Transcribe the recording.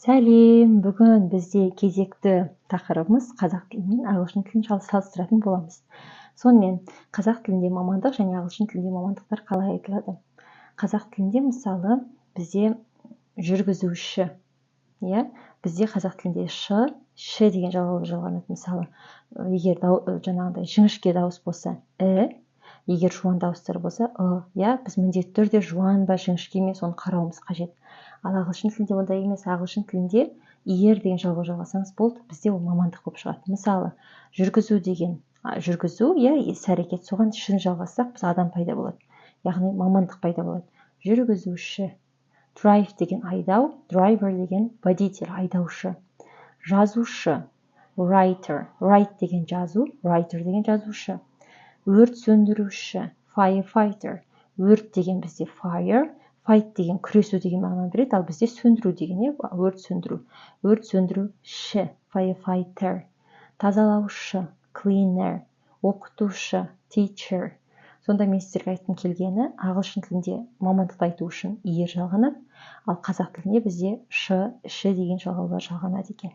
Сәлем, бүгін бізде кезекті тақырыбымыз қазақ тілі мен ағылшын тілін салыстыратын боламыз. Сонымен қазақ тілінде мамандық және ағылшын тілінде мамандықтар қалай айтылады? Қазақ тілінде мысалы бізде жүргізуші, бізде қазақ тілінде ш деген жалғаулы жалғанады. Мысалы, егер жаңағыдай жіңішке дауыс болса егер жуан дауыстар болса біз міндетті түрде жуан ба жіңішке ме соны қарауымыз қажет. Ал ағылшын тілінде ондай емес. Ағылшын тілінде ер деген жалғау жалғасаңыз болды, бізде ол мамандық болып шығады. Мысалы, жүргізу деген жүргізу, іс-әрекет, соған шін жалғассақ, біз адам пайда болады. Яғни мамандық пайда болады. Жүргізуші. Drive деген айдау, driver деген водитель, айдаушы. Жазушы. Writer. Write деген жазу, writer деген жазушы. Өрт сөндіруші. Firefighter. Өрт деген бізде fire, fight деген күресу деген мағынаны береді, ал бізде сөндіру деген, өрт сөндіру. Өрт сөндіруші, firefighter. Тазалаушы, cleaner. Оқытушы, teacher. Сонда мен сіздерге айтқым келгені, ағылшын тілінде мамандықты айту үшін ер жалғанады, ал қазақ тілінде бізде ш деген жалғаулар жалғанады екен.